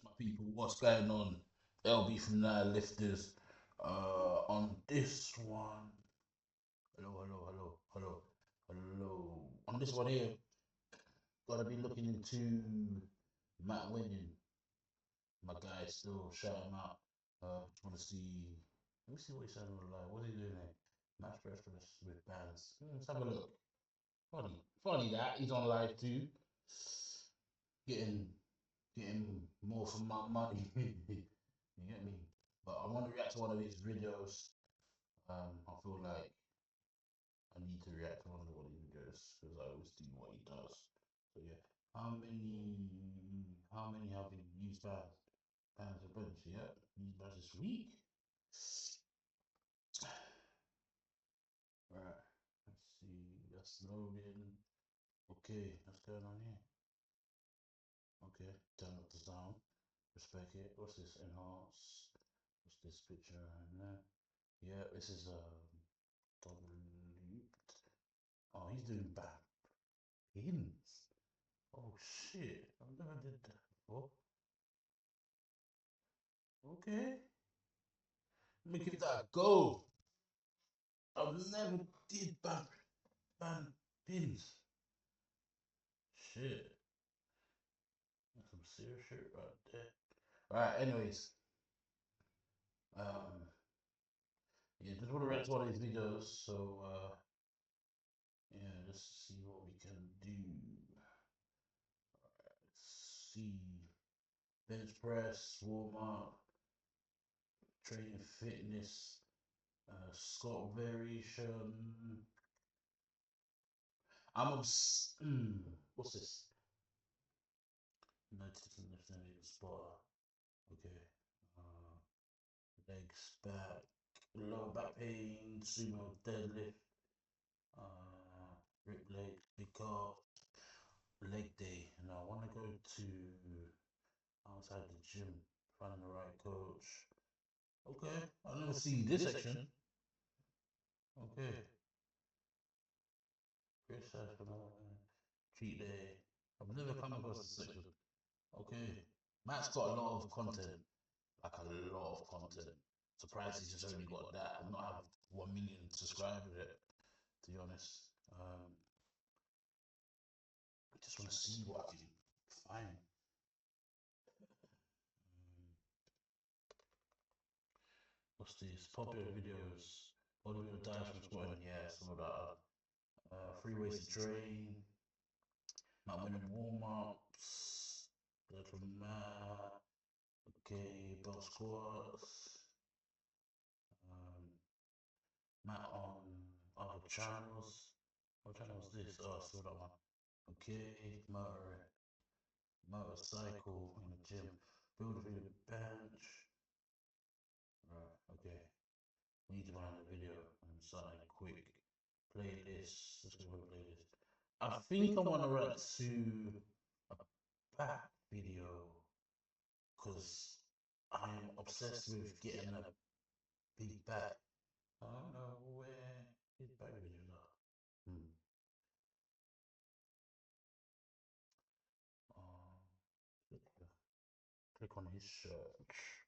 Yes, my people, what's going on? LB from Nile Lifters. On this one, hello. On this one here, gotta be looking into Matt winning. My guy still shout him out. Just wanna see. Let me see what he's saying on the live. What's he doing there? Match breakfast with bands. Let's have a look. Funny that he's on live too. Getting getting more for my money. You get me? But I want to react to one of his videos. I feel like I need to react to one of his videos because I always do what he does. So yeah, how many have been used bands a bunch? Yeah, used bands this week. Right, let's see. That's loading. Okay, what's going on here? Okay, turn up the sound. Respect it. What's this? Enhance. What's this picture right there? Yeah, this is double looped. Oh, he's doing back pins. Oh shit! I've never did that before. Okay, let me give that a go. I've never did back pins. Shit, that's some serious shit right there. Alright, anyways, um, yeah, just want to react to one of these videos. So yeah, just see what we can do. Let's see, bench press, warm up, training fitness, Scott variation. What's this? Notice and left hand spotter. Okay. Uh, legs back, lower back pain, sumo deadlift, rip leg, big calf, leg day. And I want to go to outside the gym, finding the right coach. Okay, I've never seen this section. Okay, Chris says for cheat day. I've never come across this section. Okay, Matt's got a lot of content, like a lot of content. Surprised he's just only got that and not have 1 million subscribers yet, to be honest. I just want to see what I can find. What's this? Popular videos. Bodybuilder dies from squatting. Yeah, some of that. Free ways to train. Not winning warm ups. Go from there. Okay, belt squats. Um, Matt on other channels. What channel is this? Oh, I saw that one. Okay, motorcycle in the gym. Build a video bench. Right, okay. We need to find a video and something quick. Playlist. Let's go to playlist. I think I want to react to a back video because I am obsessed with getting a big back. I don't know where his back videos are. Uh, click on his shirt.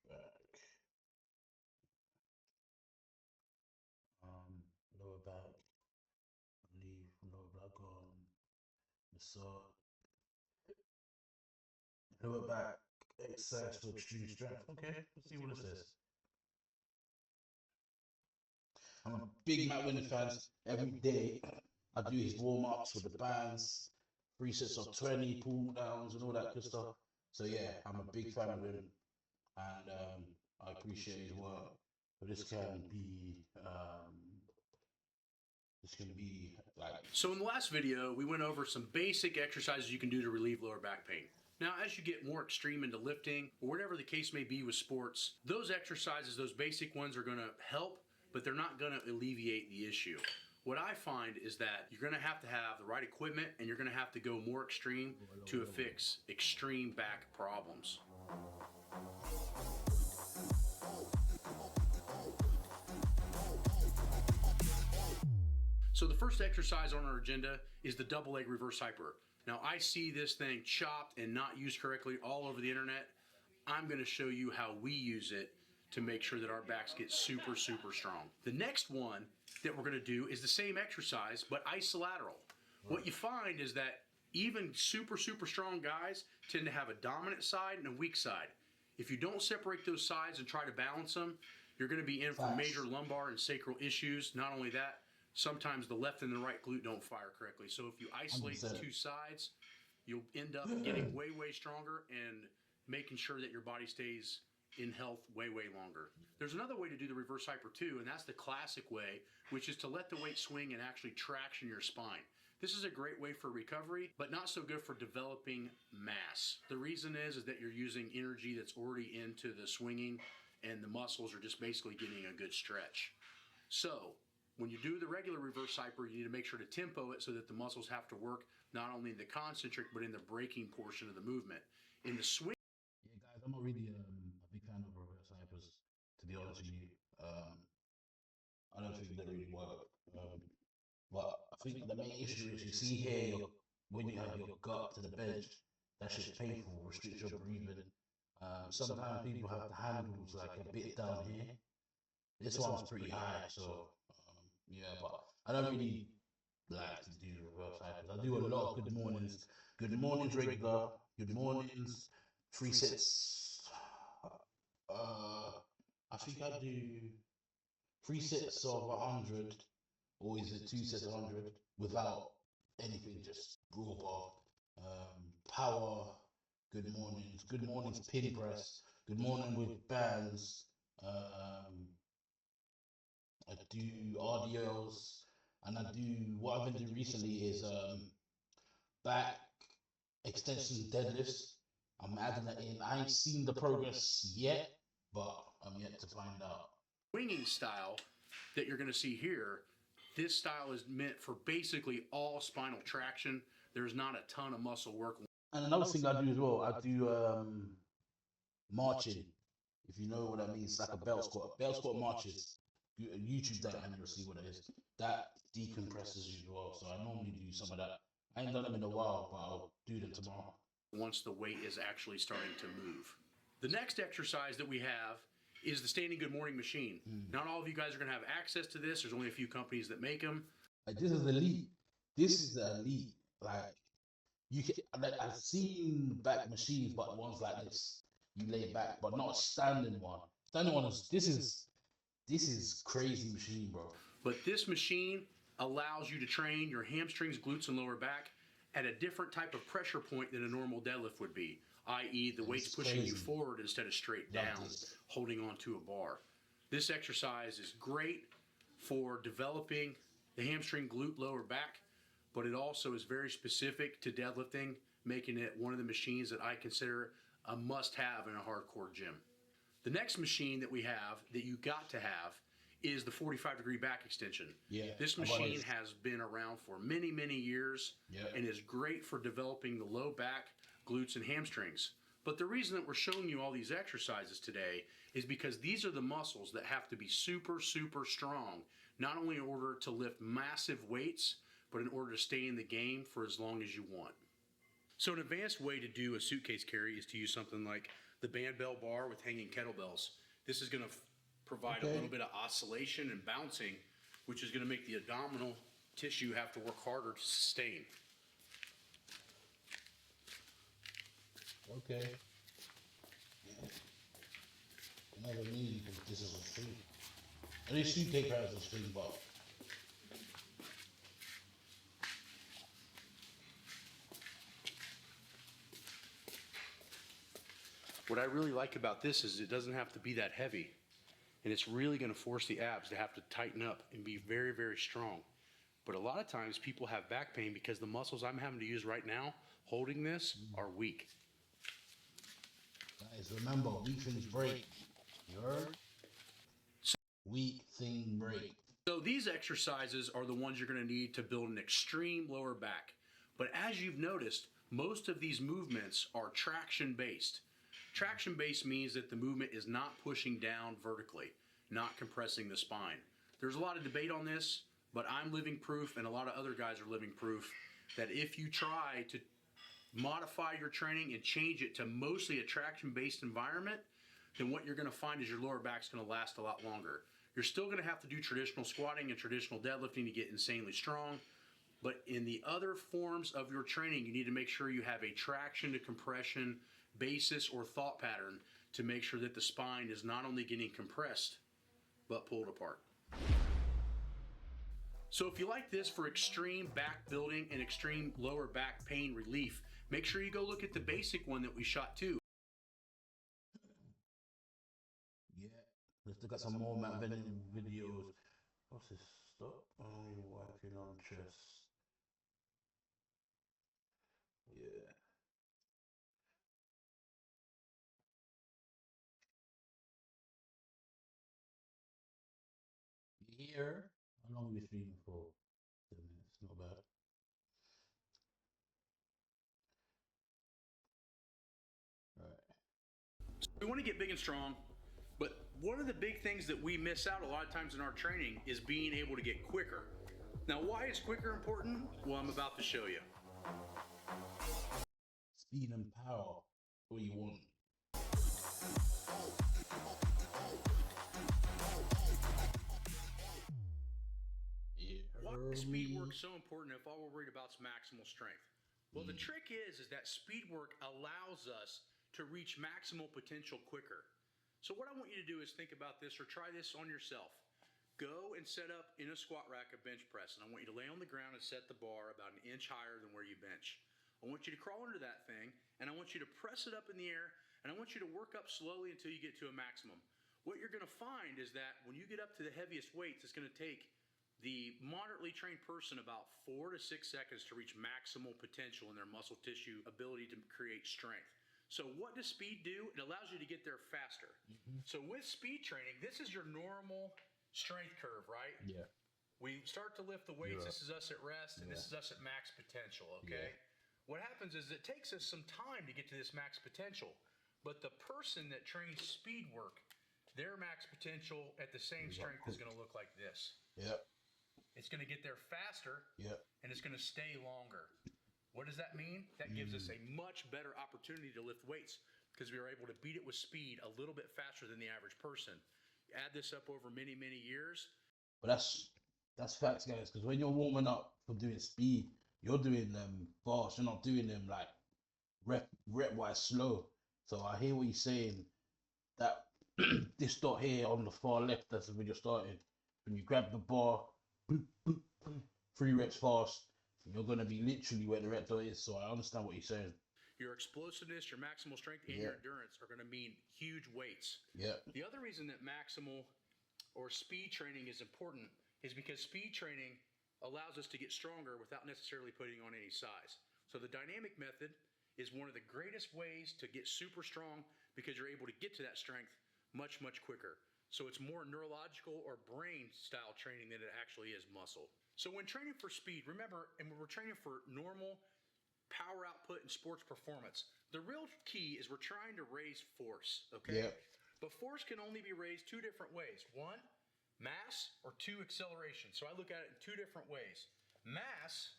Back. Lower back. Leave lower back on. Massage. Lower back. Exercise for extreme strength. Okay, let's see what it says. I'm a big Matt Winner fan. Every day I do his warm ups with the bands, 3 sets of 20 pull downs and all that good stuff. So yeah, I'm a big fan of him, and I appreciate his work. But this can be like. So in the last video, we went over some basic exercises you can do to relieve lower back pain. Now, as you get more extreme into lifting, or whatever the case may be with sports, those exercises, those basic ones are gonna help, but they're not gonna alleviate the issue. What I find is that you're gonna have the right equipment and you're gonna have to go more extreme to fix extreme back problems. So the first exercise on our agenda is the double leg reverse hyper. Now I see this thing chopped and not used correctly all over the internet. I'm going to show you how we use it to make sure that our backs get super, super strong. The next one that we're going to do is the same exercise, but isolateral. What you find is that even super, super strong guys tend to have a dominant side and a weak side. If you don't separate those sides and try to balance them, you're going to be in for major lumbar and sacral issues. Not only that, sometimes the left and the right glute don't fire correctly. So if you isolate the two sides, you'll end up getting way, way stronger and making sure that your body stays in health way, way longer. There's another way to do the reverse hyper too, and that's the classic way, which is to let the weight swing and actually traction your spine. This is a great way for recovery, but not so good for developing mass. The reason is that you're using energy that's already into the swinging, and the muscles are just basically getting a good stretch. So when you do the regular reverse hyper, you need to make sure to tempo it so that the muscles have to work not only in the concentric, but in the braking portion of the movement. In the swing. Yeah, guys, I'm not really a big fan of reverse hypers, to be honest with you. I don't think they really work. But I think the main issue is you see here, when you have your gut to the bench, that shit's painful, restricts your breathing. Sometimes people have the handles like a bit down here. This one's pretty high, so yeah, but I don't really like to do reverse hypers. I do a lot of good mornings regular, good mornings, 3 sets. I think I do 3 sets of 100, or is it 2 sets of 100 without anything, just raw bar. Power, good mornings pin press, good morning with bands. I do RDLs, and I do, what I've been doing recently is back extension deadlifts. I'm adding that in. I ain't seen the progress yet, but I'm yet to find out. Swinging style that you're going to see here, this style is meant for basically all spinal traction. There's not a ton of muscle work. And another thing I do as well, I do marching. If you know what I mean, it's like a belt squat. Belt squat marches. YouTube that and you'll see what it is. That decompresses you as well. So I normally do some of that. I ain't done them in a while, but I'll do them tomorrow. Once the weight is actually starting to move. The next exercise that we have is the standing good morning machine. Not all of you guys are going to have access to this. There's only a few companies that make them. Like, this is elite. This is the elite. Like, you can, like, I've seen back machines, but ones like this, you lay back, but not a standing one. Standing one is this is crazy machine, bro. But this machine allows you to train your hamstrings, glutes, and lower back at a different type of pressure point than a normal deadlift would be, i.e. the weight's pushing you forward instead of straight down, holding onto a bar. This exercise is great for developing the hamstring, glute, lower back, but it also is very specific to deadlifting, making it one of the machines that I consider a must-have in a hardcore gym. The next machine that we have that you got to have is the 45-degree back extension. Yeah, this machine has been around for many, many years, and is great for developing the low back, glutes, and hamstrings. But the reason that we're showing you all these exercises today is because these are the muscles that have to be super, super strong, not only in order to lift massive weights, but in order to stay in the game for as long as you want. So an advanced way to do a suitcase carry is to use something like the band bell bar with hanging kettlebells. This is going to provide a little bit of oscillation and bouncing, which is going to make the abdominal tissue have to work harder to sustain. Okay. Never knew this is a string. At least suitcase has a string, but what I really like about this is it doesn't have to be that heavy, and it's really going to force the abs to have to tighten up and be very, very strong. But a lot of times people have back pain because the muscles I'm having to use right now holding this are weak. guys, remember, weak things break. You heard? Weak thing break. So these exercises are the ones you're going to need to build an extreme lower back. But as you've noticed, most of these movements are traction based. Traction based means that the movement is not pushing down vertically, not compressing the spine. There's a lot of debate on this, but I'm living proof, and a lot of other guys are living proof, that if you try to modify your training and change it to mostly a traction-based environment, then what you're going to find is your lower back's going to last a lot longer. You're still going to have to do traditional squatting and traditional deadlifting to get insanely strong, but in the other forms of your training, you need to make sure you have a traction to compression basis or thought pattern to make sure that the spine is not only getting compressed, but pulled apart. So if you like this for extreme back building and extreme lower back pain relief, make sure you go look at the basic one that we shot too. Yeah, let's look at some more Matt Venning videos. What's this? Stop only working on chest. Yeah. Here, how long are we streaming for? 10 minutes, not bad. We want to get big and strong, but one of the big things that we miss out a lot of times in our training is being able to get quicker. Now, why is quicker important? Well, I'm about to show you. Speed and power, what you want. Why is speed work so important if all we're worried about is maximal strength? Well, the trick is that speed work allows us to reach maximal potential quicker. So what I want you to do is think about this or try this on yourself. Go and set up in a squat rack a bench press, and I want you to lay on the ground and set the bar about an inch higher than where you bench. I want you to crawl under that thing, and I want you to press it up in the air, and I want you to work up slowly until you get to a maximum. What you're going to find is that when you get up to the heaviest weights, it's going to take the moderately trained person about 4 to 6 seconds to reach maximal potential in their muscle tissue ability to create strength. So what does speed do? It allows you to get there faster. So with speed training, this is your normal strength curve, right? Yeah. We start to lift the weights. This is us at rest, and this is us at max potential, okay? What happens is it takes us some time to get to this max potential, but the person that trains speed work, their max potential at the same strength is going to look like this. Yep. It's going to get there faster, and it's going to stay longer. What does that mean? That gives us a much better opportunity to lift weights because we are able to beat it with speed a little bit faster than the average person. Add this up over many, many years. But that's facts, guys, because when you're warming up for doing speed, you're doing them fast. You're not doing them like rep-wise slow. So I hear what you're saying, that this dot here on the far left, that's when you're starting. When you grab the bar, boop, boop, boop, 3 reps fast, you're going to be literally where the rep dot is. So I understand what you're saying. Your explosiveness, your maximal strength, and your endurance are going to mean huge weights. The other reason that maximal or speed training is important is because speed training allows us to get stronger without necessarily putting on any size. So the dynamic method is one of the greatest ways to get super strong because you're able to get to that strength much, much quicker. So it's more neurological or brain style training than it actually is muscle. So when training for speed, remember, and when we're training for normal power output and sports performance, the real key is we're trying to raise force, okay? But force can only be raised 2 different ways. 1, mass, or 2, acceleration. So I look at it in 2 different ways. Mass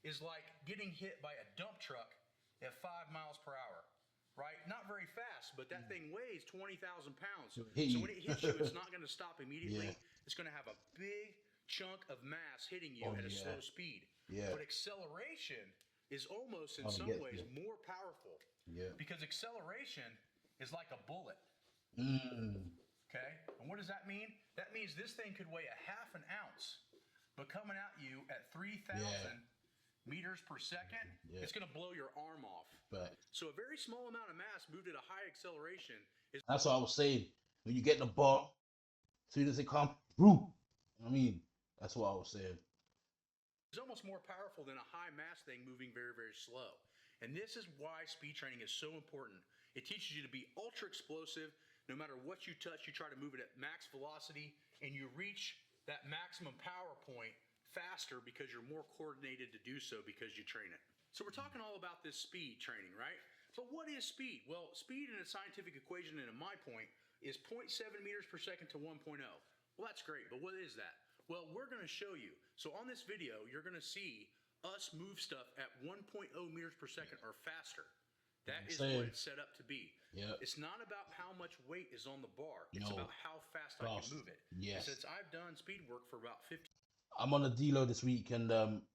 is like getting hit by a dump truck at 5 miles per hour, right? Not very fast, but that thing weighs 20,000 pounds. So when it hits you, it's not going to stop immediately. It's going to have a big chunk of mass hitting you at a slow speed. But acceleration is almost in some ways more powerful because acceleration is like a bullet. Okay, and what does that mean? That means this thing could weigh a ½ an ounce, but coming at you at 3,000 meters per second, it's going to blow your arm off. So a very small amount of mass moved at a high acceleration is. That's what I was saying. When you get the bar, as soon as it comes, boom. I mean, that's what I was saying. It's almost more powerful than a high mass thing moving very, very slow. And this is why speed training is so important. It teaches you to be ultra explosive. No matter what you touch, you try to move it at max velocity, and you reach that maximum power point faster because you're more coordinated to do so because you train it. So we're talking all about this speed training, right? But what is speed? Well, speed in a scientific equation, and in my point, is 0.7 meters per second to 1.0. Well, that's great, but what is that? Well, we're going to show you. So on this video, you're going to see us move stuff at 1.0 meters per second or faster. That is Same. what it's set up to be. Yeah. It's not about how much weight is on the bar. It's No. about how fast I Fast. can move it. Yes. And since I've done speed work for about 15 I'm on a deload this week, and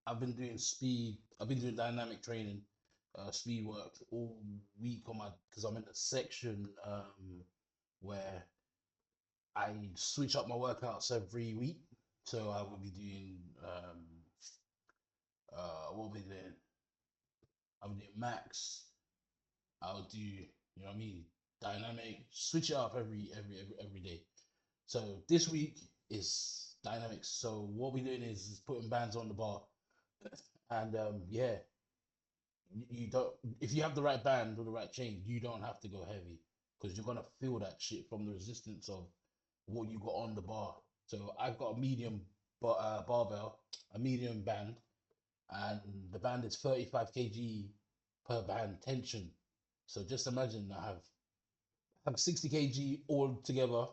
I've been doing speed. I've been doing dynamic training, speed work all week on my, because I'm in a section where I switch up my workouts every week. So I will be doing what will be doing? I'll be doing max. I'll do, you know what I mean, dynamic. Switch it up every day. So this week is dynamics. So what we're doing is putting bands on the bar, and yeah, you don't. If you have the right band or the right chain, you don't have to go heavy because you're gonna feel that shit from the resistance of what you got on the bar. So I've got a medium barbell, a medium band, and the band is 35 kg per band tension. So just imagine I have 60 kg all together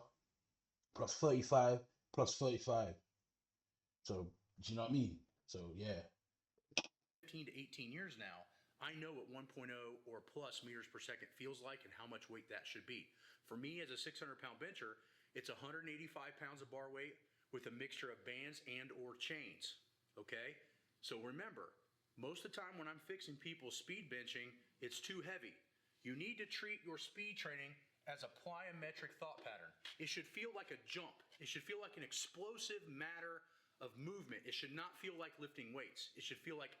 plus 35 plus 35. So do you know what I mean? So yeah. 15 to 18 years now, I know what 1.0 or plus meters per second feels like and how much weight that should be. For me as a 600-pound bencher, it's 185 pounds of bar weight with a mixture of bands and or chains, okay? So remember, most of the time when I'm fixing people's speed benching, it's too heavy. You need to treat your speed training as a plyometric thought pattern. It should feel like a jump. It should feel like an explosive matter of movement. It should not feel like lifting weights. It should feel like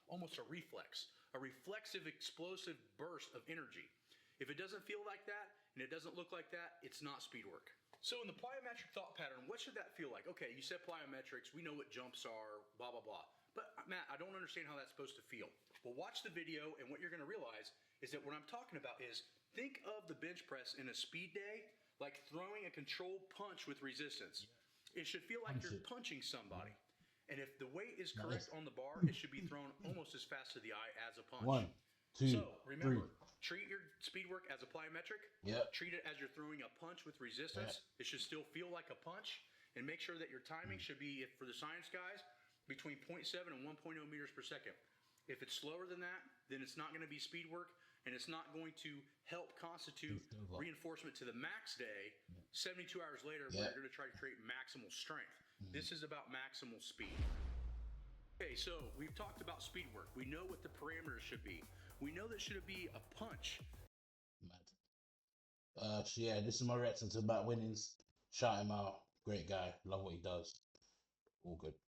almost a reflex, a reflexive, explosive burst of energy. If it doesn't feel like that and it doesn't look like that, it's not speed work. So in the plyometric thought pattern, what should that feel like? Okay, you said plyometrics, we know what jumps are, blah, blah, blah. But Matt, I don't understand how that's supposed to feel. Well, watch the video, and what you're gonna realize is that what I'm talking about is, think of the bench press in a speed day like throwing a controlled punch with resistance. It should feel like you're punching somebody. And if the weight is correct on the bar, it should be thrown almost as fast to the eye as a punch. 1, 2, So remember, 3. treat your speed work as a plyometric. Yep. Treat it as you're throwing a punch with resistance. It should still feel like a punch. And make sure that your timing should be, if for the science guys, between 0.7 and 1.0 meters per second. If it's slower than that, then it's not going to be speed work, and it's not going to help constitute reinforcement to the max day 72 hours later where you're going to try to create maximal strength. This is about maximal speed. Okay, so we've talked about speed work. We know what the parameters should be. We know that should be a punch. So yeah, this is my reaction to Matt Winnings. Shout him out. Great guy. Love what he does. All good.